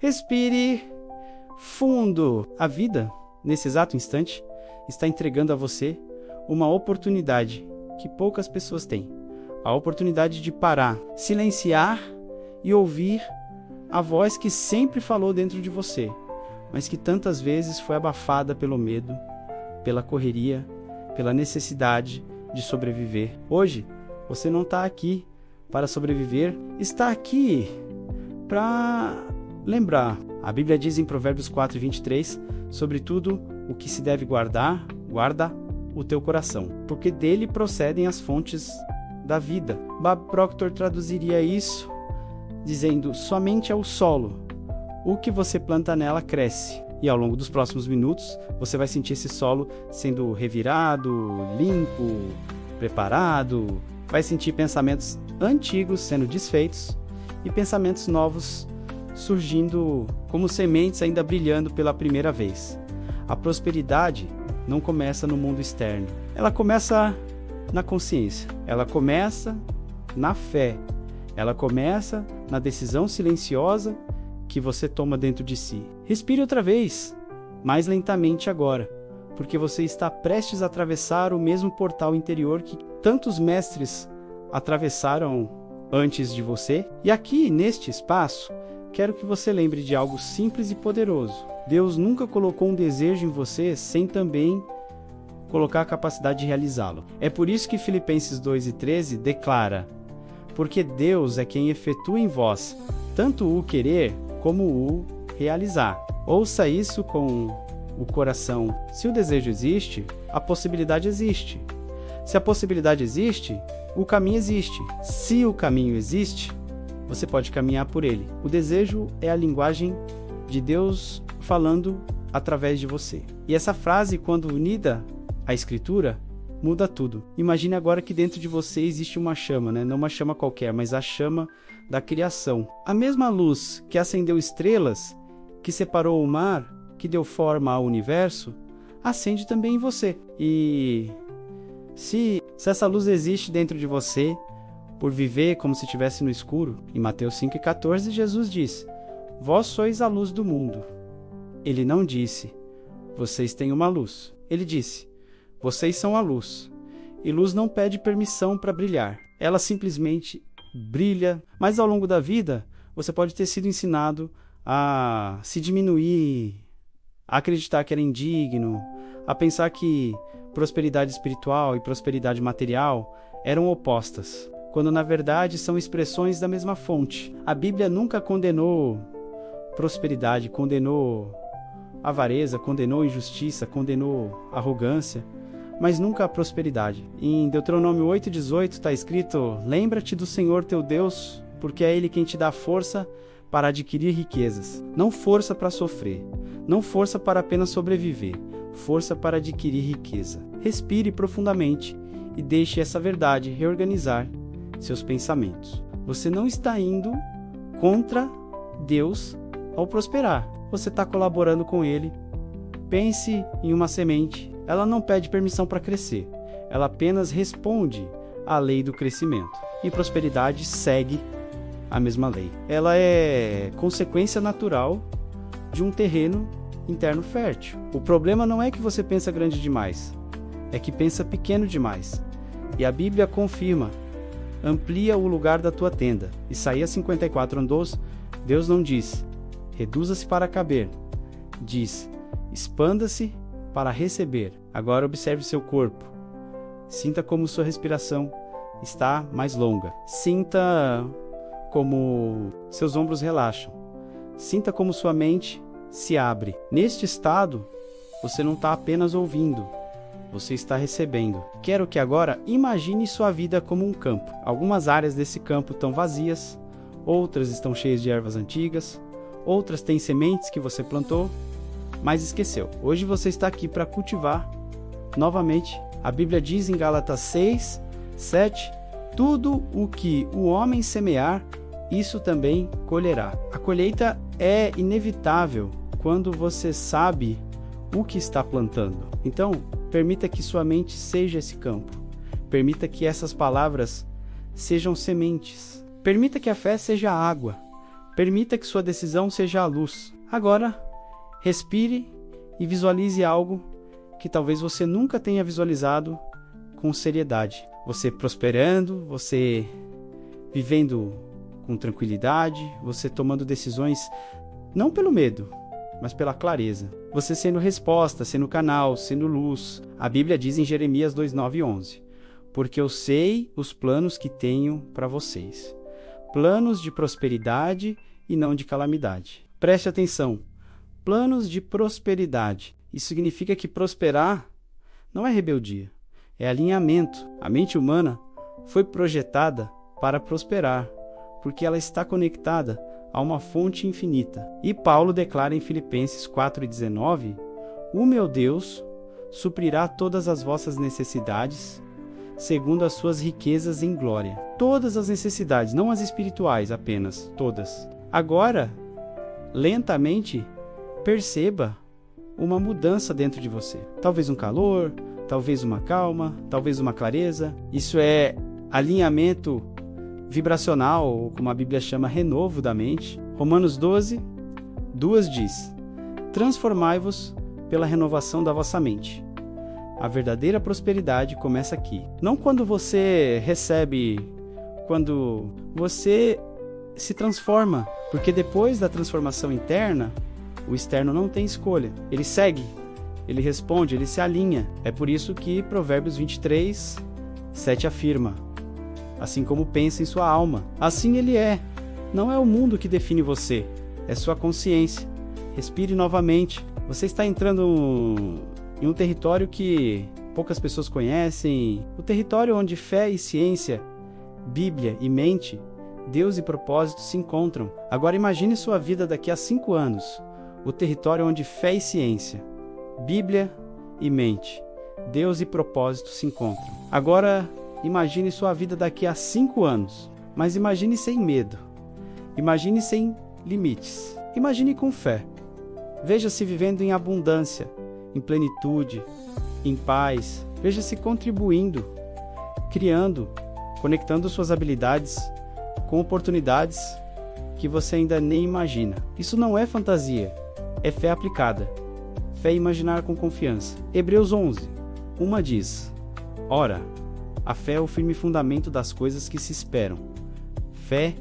Respire fundo. A vida, nesse exato instante, está entregando a você uma oportunidade que poucas pessoas têm. A oportunidade de parar, silenciar e ouvir a voz que sempre falou dentro de você, mas que tantas vezes foi abafada pelo medo, pela correria, pela necessidade de sobreviver. Hoje, você não está aqui para sobreviver, está aqui para lembrar. A Bíblia diz em Provérbios 4:23, sobre tudo o que se deve guardar, guarda o teu coração, porque dele procedem as fontes da vida. Bob Proctor traduziria isso dizendo: somente é o solo, o que você planta nela cresce. E ao longo dos próximos minutos, você vai sentir esse solo sendo revirado, limpo, preparado, vai sentir pensamentos antigos sendo desfeitos e pensamentos novos surgindo como sementes ainda brilhando pela primeira vez. A prosperidade não começa no mundo externo, ela começa na consciência, ela começa na fé, ela começa na decisão silenciosa que você toma dentro de si. Respire outra vez, mais lentamente agora, porque você está prestes a atravessar o mesmo portal interior que tantos mestres atravessaram antes de você. E aqui, neste espaço, quero que você lembre de algo simples e poderoso. Deus nunca colocou um desejo em você sem também colocar a capacidade de realizá-lo. É por isso que Filipenses 2:13 declara: porque Deus é quem efetua em vós tanto o querer como o realizar. Ouça isso com o coração. Se o desejo existe, a possibilidade existe. Se a possibilidade existe, o caminho existe. Se o caminho existe, você pode caminhar por ele. O desejo é a linguagem de Deus falando através de você. E essa frase, quando unida à Escritura, muda tudo. Imagine agora que dentro de você existe uma chama, né? Não uma chama qualquer, mas a chama da criação. A mesma luz que acendeu estrelas, que separou o mar, que deu forma ao universo, acende também em você. E se essa luz existe dentro de você, por viver como se estivesse no escuro, em Mateus 5:14, Jesus diz: vós sois a luz do mundo. Ele não disse: vocês têm uma luz. Ele disse: vocês são a luz. E luz não pede permissão para brilhar. Ela simplesmente brilha. Mas ao longo da vida, você pode ter sido ensinado a se diminuir, a acreditar que era indigno, a pensar que prosperidade espiritual e prosperidade material eram opostas, quando na verdade são expressões da mesma fonte. A Bíblia nunca condenou prosperidade, condenou avareza, condenou injustiça, condenou arrogância, mas nunca a prosperidade. Em Deuteronômio 8:18 está escrito: lembra-te do Senhor teu Deus, porque é Ele quem te dá força para adquirir riquezas. Não força para sofrer, não força para apenas sobreviver, força para adquirir riqueza. Respire profundamente e deixe essa verdade reorganizar seus pensamentos. Você não está indo contra Deus ao prosperar, você está colaborando com Ele. Pense em uma semente. Ela não pede permissão para crescer, ela apenas responde à lei do crescimento. E prosperidade segue a mesma lei. Ela é consequência natural de um terreno interno fértil. O problema não é que você pensa grande demais, é que pensa pequeno demais. E a Bíblia confirma: amplia o lugar da tua tenda. Isaías 54:2, Deus não diz: reduza-se para caber. Diz: expanda-se para receber. Agora observe seu corpo. Sinta como sua respiração está mais longa. Sinta como seus ombros relaxam. Sinta como sua mente se abre. Neste estado, você não está apenas ouvindo, você está recebendo. Quero que agora imagine sua vida como um campo. Algumas áreas desse campo estão vazias, outras estão cheias de ervas antigas, outras têm sementes que você plantou, mas esqueceu. Hoje você está aqui para cultivar novamente. A Bíblia diz em Gálatas 6:7, tudo o que o homem semear, isso também colherá. A colheita é inevitável quando você sabe o que está plantando. Então, permita que sua mente seja esse campo. Permita que essas palavras sejam sementes. Permita que a fé seja água. Permita que sua decisão seja a luz. Agora, respire e visualize algo que talvez você nunca tenha visualizado com seriedade. Você prosperando, você vivendo com tranquilidade, você tomando decisões não pelo medo, mas pela clareza. Você sendo resposta, sendo canal, sendo luz. A Bíblia diz em Jeremias 2:9 e 11: porque eu sei os planos que tenho para vocês, planos de prosperidade e não de calamidade. Preste atenção, planos de prosperidade. Isso significa que prosperar não é rebeldia, é alinhamento. A mente humana foi projetada para prosperar, porque ela está conectada a uma fonte infinita. E Paulo declara em Filipenses 4:19: o meu Deus suprirá todas as vossas necessidades, segundo as suas riquezas em glória. Todas as necessidades, não as espirituais apenas, todas. Agora, lentamente, perceba uma mudança dentro de você. Talvez um calor, talvez uma calma, talvez uma clareza. Isso é alinhamento vibracional, ou como a Bíblia chama, renovo da mente. Romanos 12:2 diz: transformai-vos pela renovação da vossa mente. A verdadeira prosperidade começa aqui. Não quando você recebe, quando você se transforma, porque depois da transformação interna, o externo não tem escolha. Ele segue, ele responde, ele se alinha. É por isso que Provérbios 23:7 afirma: assim como pensa em sua alma, assim ele é. Não é o mundo que define você, é sua consciência. Respire novamente. Você está entrando em um território que poucas pessoas conhecem, o território onde fé e ciência, Bíblia e mente, Deus e propósito se encontram. Agora imagine sua vida daqui a 5 anos, o território onde fé e ciência, Bíblia e mente, Deus e propósito se encontram. Agora imagine sua vida daqui a 5 anos, mas imagine sem medo, imagine sem limites, imagine com fé. Veja-se vivendo em abundância, em plenitude, em paz. Veja-se contribuindo, criando, conectando suas habilidades com oportunidades que você ainda nem imagina. Isso não é fantasia, é fé aplicada. Fé é imaginar com confiança. Hebreus 11:1 diz: ora, a fé é o firme fundamento das coisas que se esperam. Fé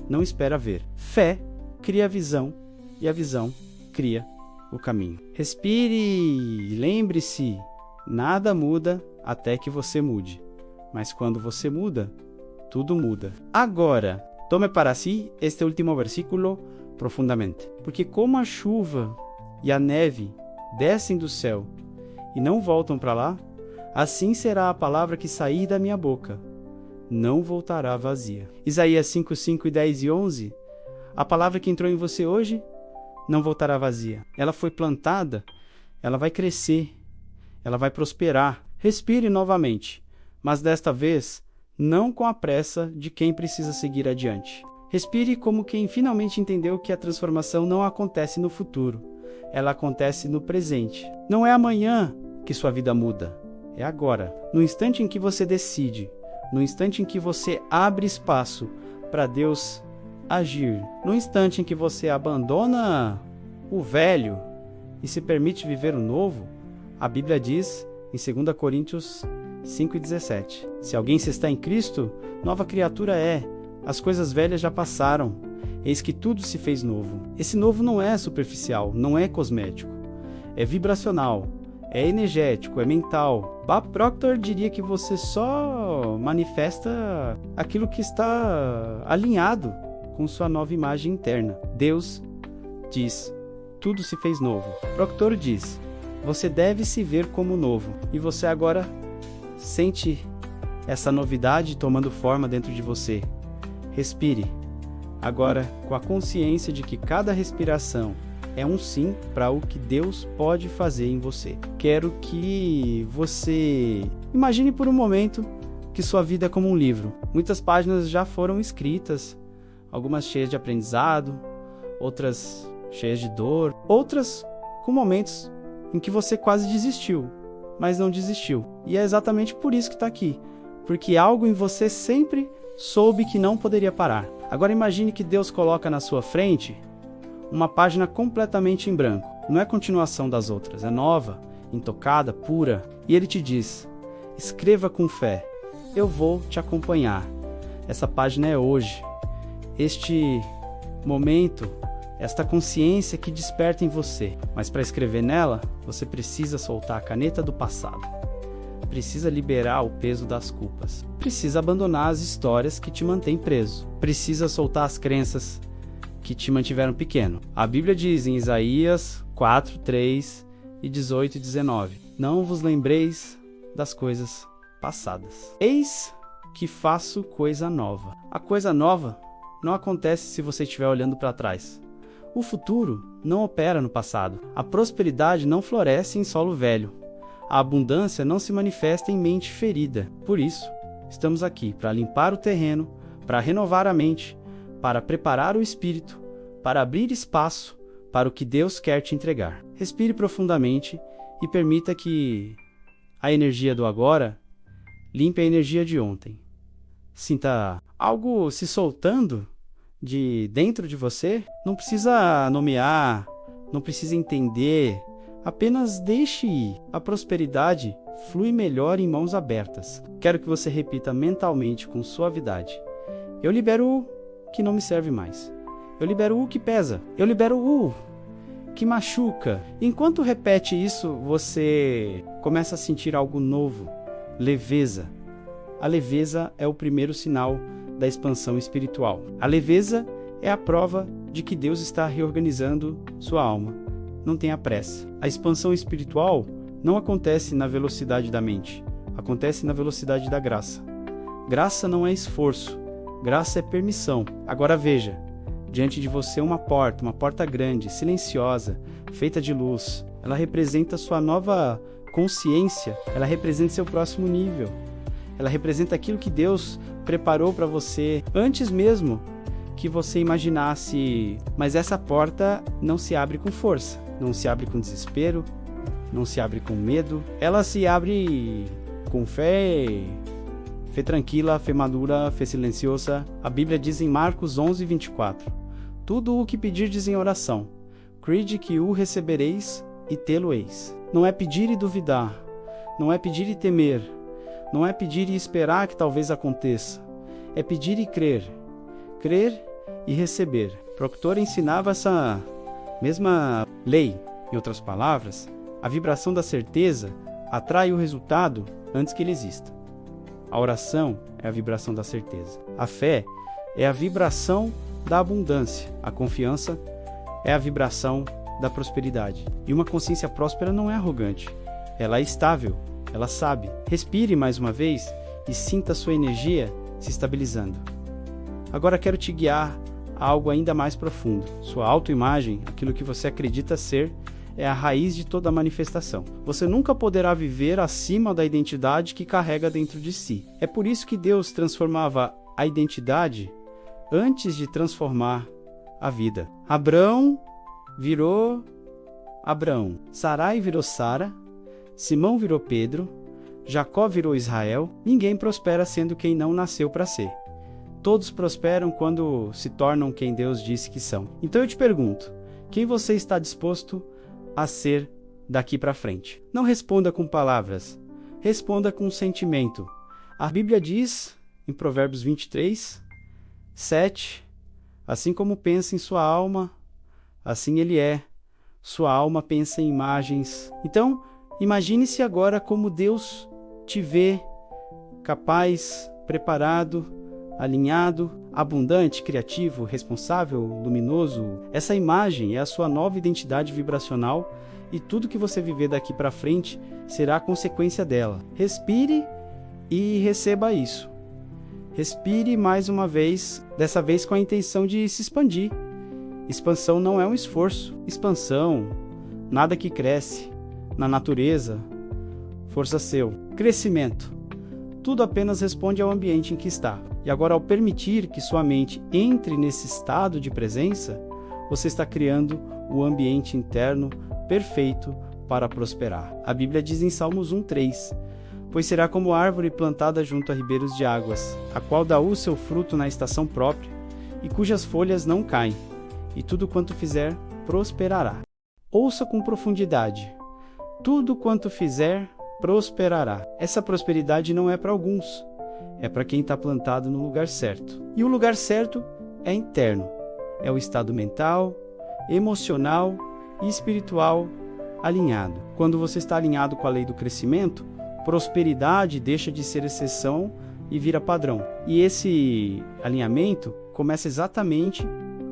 não espera ver. Fé cria a visão e a visão cria o caminho. Respire e lembre-se, nada muda até que você mude. Mas quando você muda, tudo muda. Agora, tome para si este último versículo profundamente. Porque como a chuva e a neve descem do céu e não voltam para lá, assim será a palavra que sair da minha boca. Não voltará vazia. Isaías 5:5 e 10 e 11. A palavra que entrou em você hoje não voltará vazia. Ela foi plantada, ela vai crescer, ela vai prosperar. Respire novamente, mas desta vez, não com a pressa de quem precisa seguir adiante. Respire como quem finalmente entendeu que a transformação não acontece no futuro, ela acontece no presente. Não é amanhã que sua vida muda, é agora. No instante em que você decide, no instante em que você abre espaço para Deus agir, no instante em que você abandona o velho e se permite viver o novo, a Bíblia diz em 2 Coríntios 5:17: se alguém se está em Cristo, nova criatura é, as coisas velhas já passaram, eis que tudo se fez novo. Esse novo não é superficial, não é cosmético, é vibracional, é energético, é mental. Bob Proctor diria que você só manifesta aquilo que está alinhado com sua nova imagem interna. Deus diz: tudo se fez novo. Proctor diz: você deve se ver como novo. E você agora sente essa novidade tomando forma dentro de você. Respire, agora com a consciência de que cada respiração é um sim para o que Deus pode fazer em você. Quero que você imagine por um momento que sua vida é como um livro. Muitas páginas já foram escritas, algumas cheias de aprendizado, outras cheias de dor, outras com momentos em que você quase desistiu, mas não desistiu. E é exatamente por isso que está aqui, porque algo em você sempre soube que não poderia parar. Agora imagine que Deus coloca na sua frente uma página completamente em branco. Não é continuação das outras, é nova, intocada, pura. E Ele te diz: escreva com fé, eu vou te acompanhar. Essa página é hoje. Este momento, esta consciência que desperta em você. Mas para escrever nela, você precisa soltar a caneta do passado. Precisa liberar o peso das culpas. Precisa abandonar as histórias que te mantêm preso. Precisa soltar as crenças que te mantiveram pequeno. A Bíblia diz em Isaías 4, 3 e 18 e 19: não vos lembreis das coisas passadas. Eis que faço coisa nova. A coisa nova não acontece se você estiver olhando para trás. O futuro não opera no passado. A prosperidade não floresce em solo velho. A abundância não se manifesta em mente ferida. Por isso, estamos aqui para limpar o terreno, para renovar a mente, para preparar o espírito, para abrir espaço para o que Deus quer te entregar. Respire profundamente e permita que a energia do agora limpe a energia de ontem. Sinta algo se soltando de dentro de você. Não precisa nomear, não precisa entender. Apenas deixe ir. A prosperidade flui melhor em mãos abertas. Quero que você repita mentalmente com suavidade: eu libero o que não me serve mais. Eu libero o que pesa. Eu libero o que machuca. Enquanto repete isso, você começa a sentir algo novo. Leveza. A leveza é o primeiro sinal da expansão espiritual. A leveza é a prova de que Deus está reorganizando sua alma. Não tenha pressa. A expansão espiritual não acontece na velocidade da mente. Acontece na velocidade da graça. Graça não é esforço. Graça é permissão. Agora veja, diante de você uma porta grande, silenciosa, feita de luz. Ela representa sua nova consciência. Ela representa seu próximo nível. Ela representa aquilo que Deus preparou para você antes mesmo que você imaginasse. Mas essa porta não se abre com força, não se abre com desespero, não se abre com medo. Ela se abre com fé. Fé tranquila, fé madura, fé silenciosa. A Bíblia diz em Marcos 11, 24: tudo o que pedirdes em oração, crede que o recebereis e tê-lo-eis. Não é pedir e duvidar, não é pedir e temer, não é pedir e esperar que talvez aconteça. É pedir e crer. Crer e receber. Proctor ensinava essa mesma lei. Em outras palavras, a vibração da certeza atrai o resultado antes que ele exista. A oração é a vibração da certeza. A fé é a vibração da abundância. A confiança é a vibração da prosperidade. E uma consciência próspera não é arrogante. Ela é estável. Ela sabe. Respire mais uma vez e sinta a sua energia se estabilizando. Agora quero te guiar a algo ainda mais profundo. Sua autoimagem, aquilo que você acredita ser, é a raiz de toda a manifestação. Você nunca poderá viver acima da identidade que carrega dentro de si. É por isso que Deus transformava a identidade antes de transformar a vida. Abrão virou Abraão. Sarai virou Sara. Simão virou Pedro. Jacó virou Israel. Ninguém prospera sendo quem não nasceu para ser. Todos prosperam quando se tornam quem Deus disse que são. Então eu te pergunto, quem você está disposto a ser daqui para frente? Não responda com palavras, responda com sentimento. A Bíblia diz, em Provérbios 23, 7, assim como pensa em sua alma, assim ele é. Sua alma pensa em imagens. Então, imagine-se agora como Deus te vê, capaz, preparado, alinhado, abundante, criativo, responsável, luminoso. Essa imagem é a sua nova identidade vibracional e tudo que você viver daqui para frente será a consequência dela. Respire e receba isso. Respire mais uma vez, dessa vez com a intenção de se expandir. Expansão não é um esforço. Expansão, nada que cresce na natureza, força seu. Crescimento, tudo apenas responde ao ambiente em que está. E agora, ao permitir que sua mente entre nesse estado de presença, você está criando o ambiente interno perfeito para prosperar. A Bíblia diz em Salmos 1:3: pois será como árvore plantada junto a ribeiros de águas, a qual dá o seu fruto na estação própria, e cujas folhas não caem, e tudo quanto fizer prosperará. Ouça com profundidade. Tudo quanto fizer prosperará. Essa prosperidade não é para alguns, é para quem está plantado no lugar certo. E o lugar certo é interno. É o estado mental, emocional e espiritual alinhado. Quando você está alinhado com a lei do crescimento, prosperidade deixa de ser exceção e vira padrão. E esse alinhamento começa exatamente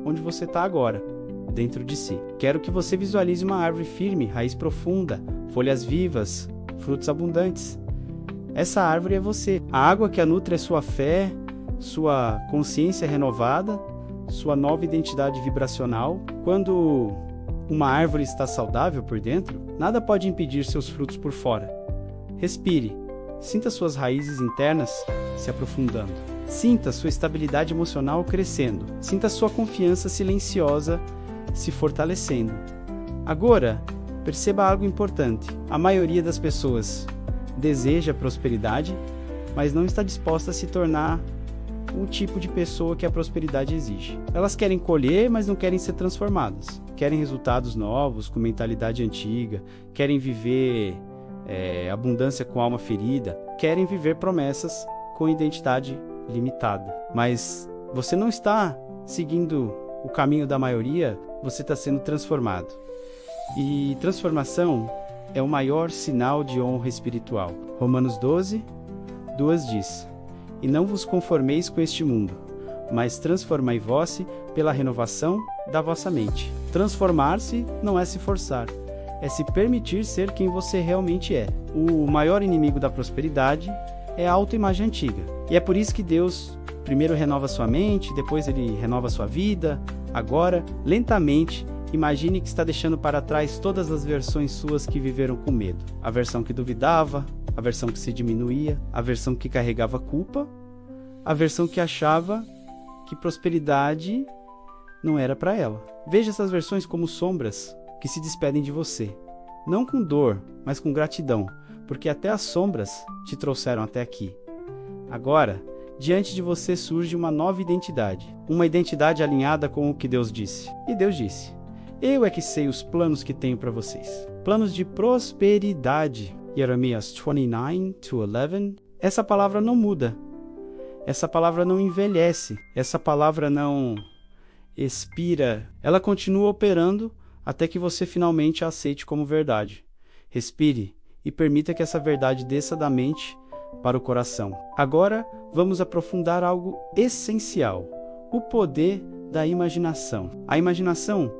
onde você está agora, dentro de si. Quero que você visualize uma árvore firme, raiz profunda, folhas vivas, frutos abundantes. Essa árvore é você. A água que a nutre é sua fé, sua consciência renovada, sua nova identidade vibracional. Quando uma árvore está saudável por dentro, nada pode impedir seus frutos por fora. Respire. Sinta suas raízes internas se aprofundando. Sinta sua estabilidade emocional crescendo. Sinta sua confiança silenciosa se fortalecendo. Agora, perceba algo importante. A maioria das pessoas deseja prosperidade, mas não está disposta a se tornar o tipo de pessoa que a prosperidade exige. Elas querem colher, mas não querem ser transformadas. Querem resultados novos, com mentalidade antiga. Querem viver abundância com alma ferida. Querem viver promessas com identidade limitada. Mas você não está seguindo o caminho da maioria, você está sendo transformado. E transformação é o maior sinal de honra espiritual. Romanos 12, 2 diz: E não vos conformeis com este mundo, mas transformai-vos pela renovação da vossa mente. Transformar-se não é se forçar, é se permitir ser quem você realmente é. O maior inimigo da prosperidade é a autoimagem antiga. E é por isso que Deus primeiro renova sua mente, depois Ele renova sua vida. Agora, lentamente, imagine que está deixando para trás todas as versões suas que viveram com medo. A versão que duvidava, a versão que se diminuía, a versão que carregava culpa, a versão que achava que prosperidade não era para ela. Veja essas versões como sombras que se despedem de você. Não com dor, mas com gratidão, porque até as sombras te trouxeram até aqui. Agora, diante de você surge uma nova identidade. Uma identidade alinhada com o que Deus disse. E Deus disse: Eu é que sei os planos que tenho para vocês. Planos de prosperidade. Jeremias 29:11. Essa palavra não muda. Essa palavra não envelhece. Essa palavra não expira. Ela continua operando até que você finalmente a aceite como verdade. Respire e permita que essa verdade desça da mente para o coração. Agora, vamos aprofundar algo essencial: o poder da imaginação. A imaginação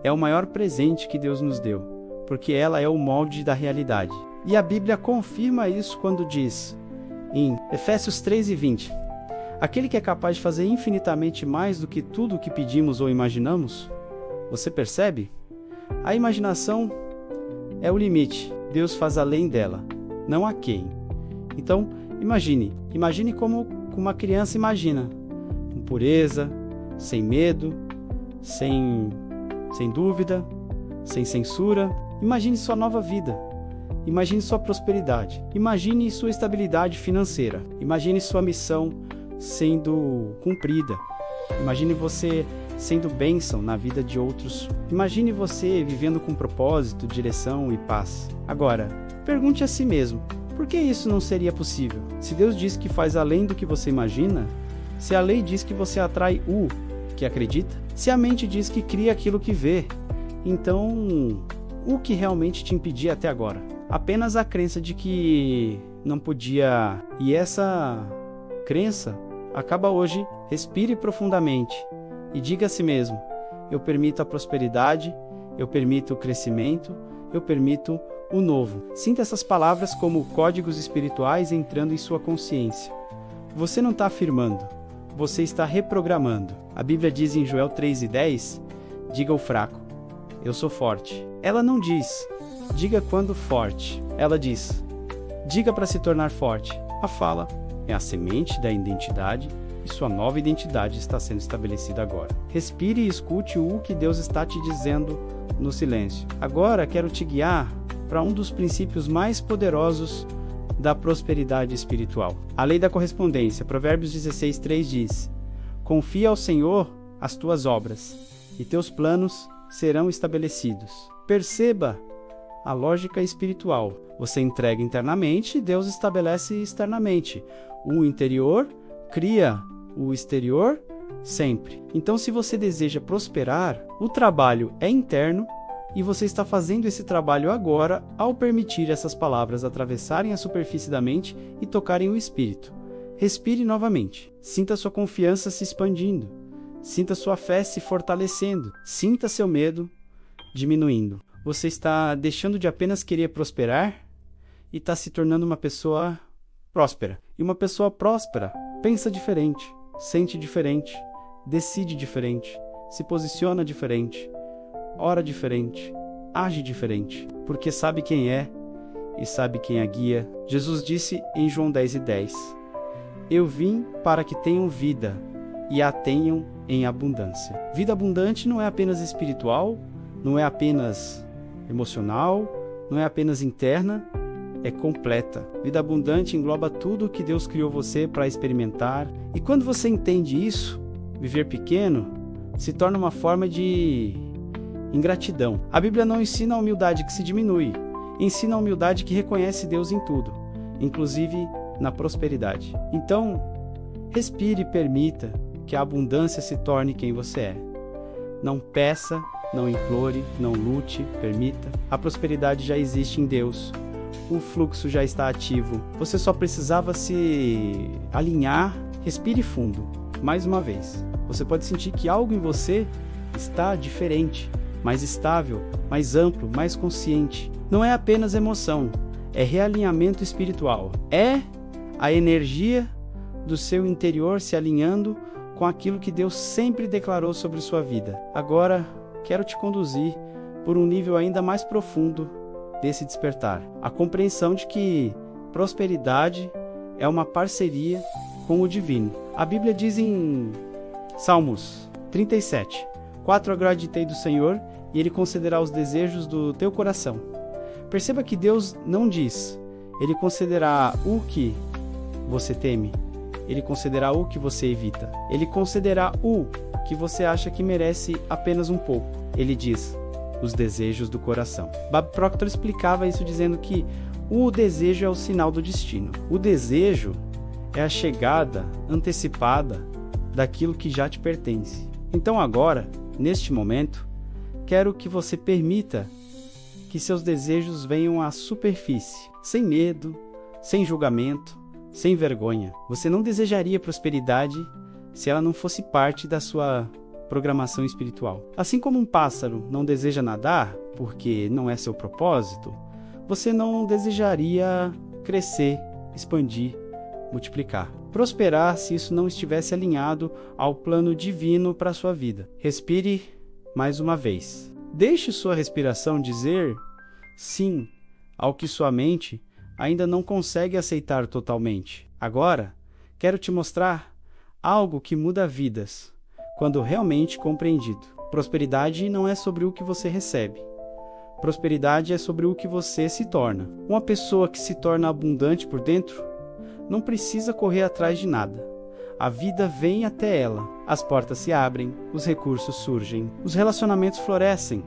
é o maior presente que Deus nos deu, porque ela é o molde da realidade. E a Bíblia confirma isso quando diz, em Efésios 3:20, aquele que é capaz de fazer infinitamente mais do que tudo o que pedimos ou imaginamos. Você percebe? A imaginação é o limite. Deus faz além dela, não há quem. Então, imagine como uma criança imagina, com pureza, sem medo, sem dúvida, sem censura. Imagine sua nova vida, imagine sua prosperidade, imagine sua estabilidade financeira, imagine sua missão sendo cumprida, imagine você sendo bênção na vida de outros, imagine você vivendo com propósito, direção e paz. Agora, pergunte a si mesmo: por que isso não seria possível? Se Deus diz que faz além do que você imagina, se a lei diz que você atrai o que acredita, se a mente diz que cria aquilo que vê, então o que realmente te impedia até agora? Apenas a crença de que não podia. E essa crença acaba hoje. Respire profundamente e diga a si mesmo: eu permito a prosperidade, eu permito o crescimento, eu permito o novo. Sinta essas palavras como códigos espirituais entrando em sua consciência. Você não está afirmando, você está reprogramando. A Bíblia diz em Joel 3:10, diga ao fraco: eu sou forte. Ela não diz, diga quando forte. Ela diz, diga para se tornar forte. A fala é a semente da identidade e sua nova identidade está sendo estabelecida agora. Respire e escute o que Deus está te dizendo no silêncio. Agora quero te guiar para um dos princípios mais poderosos da prosperidade espiritual. A lei da correspondência, Provérbios 16:3 diz: confia ao Senhor as tuas obras, e teus planos serão estabelecidos. Perceba a lógica espiritual. Você entrega internamente, Deus estabelece externamente. O interior cria o exterior sempre. Então, se você deseja prosperar, o trabalho é interno e você está fazendo esse trabalho agora ao permitir essas palavras atravessarem a superfície da mente e tocarem o espírito. Respire novamente. Sinta sua confiança se expandindo. Sinta sua fé se fortalecendo. Sinta seu medo diminuindo. Você está deixando de apenas querer prosperar e está se tornando uma pessoa próspera. E uma pessoa próspera pensa diferente, sente diferente, decide diferente, se posiciona diferente, ora diferente, age diferente, porque sabe quem é e sabe quem a guia. Jesus disse em João 10:10, eu vim para que tenham vida e a tenham em abundância. Vida abundante não é apenas espiritual, não é apenas emocional, não é apenas interna, é completa. Vida abundante engloba tudo o que Deus criou você para experimentar. E quando você entende isso, viver pequeno se torna uma forma de ingratidão. A Bíblia não ensina a humildade que se diminui, ensina a humildade que reconhece Deus em tudo, inclusive na prosperidade. Então, respire e permita que a abundância se torne quem você é. Não peça, não implore, não lute, permita. A prosperidade já existe em Deus. O fluxo já está ativo. Você só precisava se alinhar. Respire fundo. Mais uma vez. Você pode sentir que algo em você está diferente, mais estável, mais amplo, mais consciente. Não é apenas emoção, é realinhamento espiritual. É a energia do seu interior se alinhando com aquilo que Deus sempre declarou sobre sua vida. Agora, quero te conduzir por um nível ainda mais profundo desse despertar. A compreensão de que prosperidade é uma parceria com o divino. A Bíblia diz em Salmos 37, 4 agrade-te do Senhor e Ele concederá os desejos do teu coração. Perceba que Deus não diz, Ele concederá o que você teme, Ele concederá o que você evita, Ele concederá o que você acha que merece apenas um pouco. Ele diz, os desejos do coração. Bob Proctor explicava isso dizendo que o desejo é o sinal do destino. O desejo é a chegada antecipada daquilo que já te pertence. Então agora, neste momento, quero que você permita que seus desejos venham à superfície, sem medo, sem julgamento, sem vergonha. Você não desejaria prosperidade se ela não fosse parte da sua programação espiritual. Assim como um pássaro não deseja nadar porque não é seu propósito, você não desejaria crescer, expandir, multiplicar, prosperar se isso não estivesse alinhado ao plano divino para a sua vida. Respire mais uma vez. Deixe sua respiração dizer sim ao que sua mente ainda não consegue aceitar totalmente. Agora, quero te mostrar algo que muda vidas, quando realmente compreendido. Prosperidade não é sobre o que você recebe. Prosperidade é sobre o que você se torna. Uma pessoa que se torna abundante por dentro não precisa correr atrás de nada. A vida vem até ela. As portas se abrem, os recursos surgem, os relacionamentos florescem,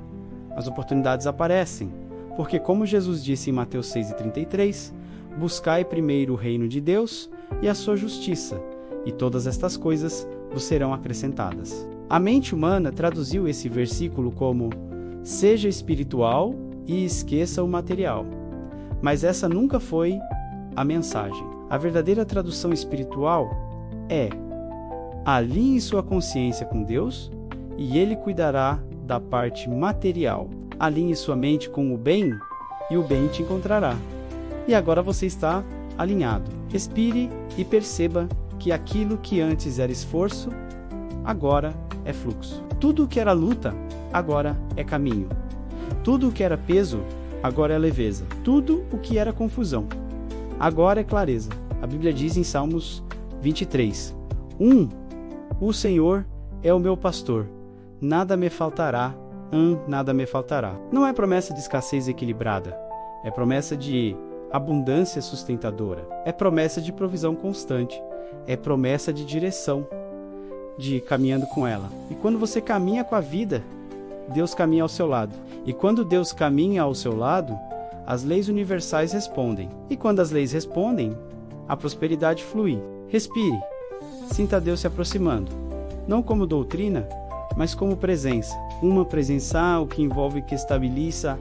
as oportunidades aparecem. Porque como Jesus disse em Mateus 6,33, buscai primeiro o reino de Deus e a sua justiça, e todas estas coisas vos serão acrescentadas. A mente humana traduziu esse versículo como seja espiritual e esqueça o material. Mas essa nunca foi a mensagem. A verdadeira tradução espiritual é: alinhe sua consciência com Deus e Ele cuidará da parte material. Alinhe sua mente com o bem e o bem te encontrará. E agora você está alinhado. Respire e perceba que aquilo que antes era esforço, agora é fluxo. Tudo o que era luta, agora é caminho. Tudo o que era peso, agora é leveza. Tudo o que era confusão, agora é clareza. A Bíblia diz em Salmos 23, 1. O Senhor é o meu pastor, nada me faltará, nada me faltará. Não é promessa de escassez equilibrada, é promessa de abundância sustentadora, é promessa de provisão constante, é promessa de direção. de caminhando com ela. E quando você caminha com a vida, Deus caminha ao seu lado. E quando Deus caminha ao seu lado, as leis universais respondem. E quando as leis respondem, a prosperidade flui. Respire. Sinta Deus se aproximando. Não como doutrina, mas como presença. Uma presença, o que envolve que estabiliza,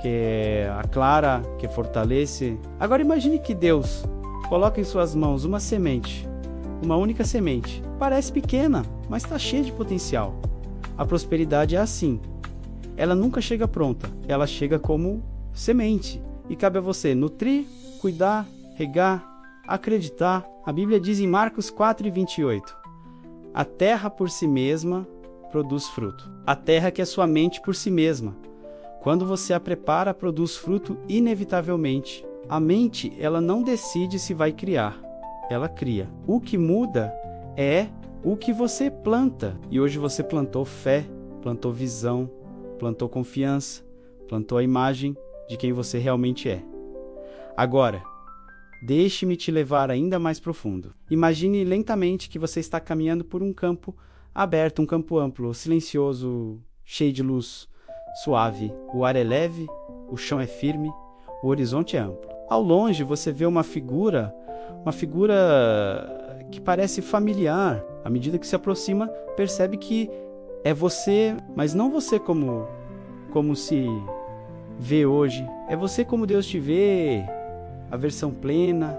que aclara, que fortalece. Agora imagine que Deus coloca em suas mãos uma semente, uma única semente. Parece pequena, mas está cheia de potencial. A prosperidade é assim. Ela nunca chega pronta, ela chega como semente. E cabe a você nutrir, cuidar, regar, acreditar. A Bíblia diz em Marcos 4:28, a terra por si mesma produz fruto. A terra que é sua mente por si mesma. Quando você a prepara, produz fruto inevitavelmente. A mente, ela não decide se vai criar, ela cria. O que muda é o que você planta. E hoje você plantou fé, plantou visão, plantou confiança, plantou a imagem de quem você realmente é. Agora, deixe-me te levar ainda mais profundo. Imagine lentamente que você está caminhando por um campo aberto, um campo amplo, silencioso, cheio de luz, suave. O ar é leve, o chão é firme, o horizonte é amplo. Ao longe você vê uma figura que parece familiar. À medida que se aproxima, percebe que é você, mas não você como se vê hoje. É você como Deus te vê, a versão plena,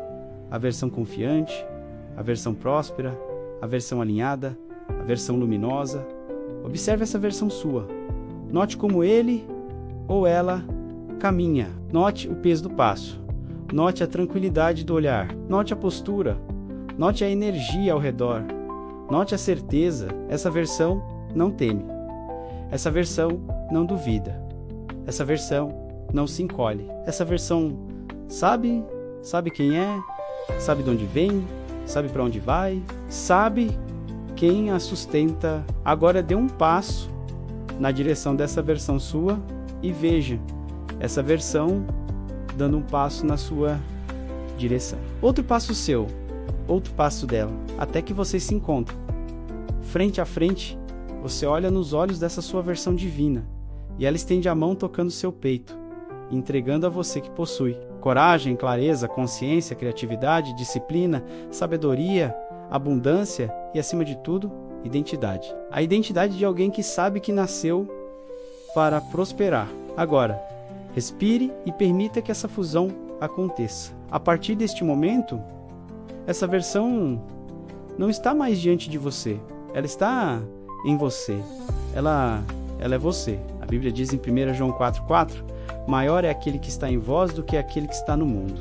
a versão confiante, a versão próspera, a versão alinhada, a versão luminosa. Observe essa versão sua. Note como ele ou ela caminha. Note o peso do passo. Note a tranquilidade do olhar. Note a postura. Note a energia ao redor. Note a certeza. Essa versão não teme. Essa versão não duvida. Essa versão não se encolhe. Essa versão sabe quem é, sabe de onde vem, sabe para onde vai, sabe quem a sustenta. Agora dê um passo na direção dessa versão sua e veja essa versão dando um passo na sua direção. Outro passo seu, outro passo dela, até que vocês se encontrem. Frente a frente, você olha nos olhos dessa sua versão divina e ela estende a mão tocando seu peito, entregando a você que possui coragem, clareza, consciência, criatividade, disciplina, sabedoria, abundância e, acima de tudo, identidade. A identidade de alguém que sabe que nasceu para prosperar. Agora, respire e permita que essa fusão aconteça. A partir deste momento, essa versão não está mais diante de você. Ela está em você. Ela é você. A Bíblia diz em 1 João 4:4, maior é aquele que está em vós do que aquele que está no mundo.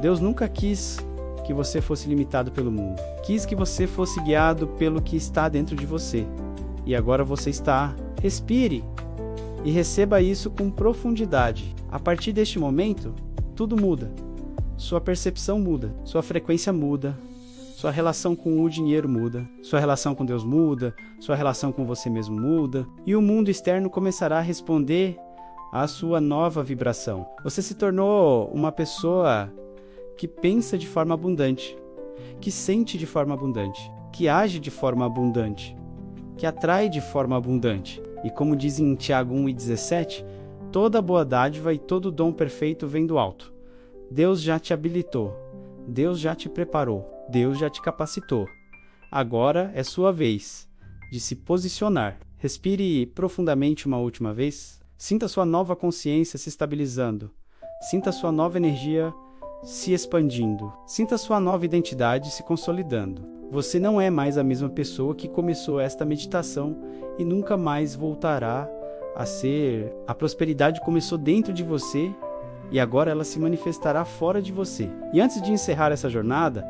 Deus nunca quis que você fosse limitado pelo mundo. Quis que você fosse guiado pelo que está dentro de você. E agora você está. Respire e receba isso com profundidade. A partir deste momento, tudo muda. Sua percepção muda, sua frequência muda, sua relação com o dinheiro muda, sua relação com Deus muda, sua relação com você mesmo muda, e o mundo externo começará a responder à sua nova vibração. Você se tornou uma pessoa que pensa de forma abundante, que sente de forma abundante, que age de forma abundante, que atrai de forma abundante. E como diz em Tiago 1:17, toda boa dádiva e todo dom perfeito vem do alto. Deus já te habilitou, Deus já te preparou, Deus já te capacitou. Agora é sua vez de se posicionar. Respire profundamente uma última vez. Sinta sua nova consciência se estabilizando. Sinta sua nova energia se expandindo. Sinta sua nova identidade se consolidando. Você não é mais a mesma pessoa que começou esta meditação e nunca mais voltará a ser. A prosperidade começou dentro de você e agora ela se manifestará fora de você. E antes de encerrar essa jornada,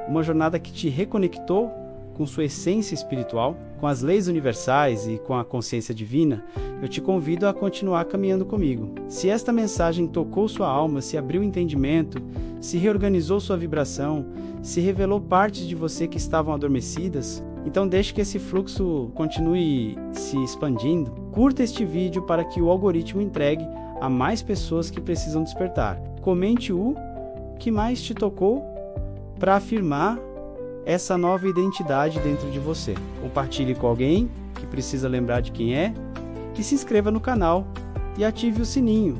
uma jornada que te reconectou com sua essência espiritual, com as leis universais e com a consciência divina, eu te convido a continuar caminhando comigo. Se esta mensagem tocou sua alma, se abriu o entendimento, se reorganizou sua vibração, se revelou partes de você que estavam adormecidas, então deixe que esse fluxo continue se expandindo. Curta este vídeo para que o algoritmo entregue a mais pessoas que precisam despertar. Comente o que mais te tocou para afirmar essa nova identidade dentro de você. Compartilhe com alguém que precisa lembrar de quem é e se inscreva no canal e ative o sininho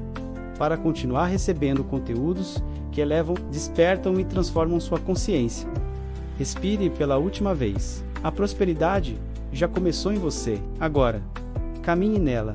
para continuar recebendo conteúdos que elevam, despertam e transformam sua consciência. Respire pela última vez. A prosperidade já começou em você. Agora, caminhe nela.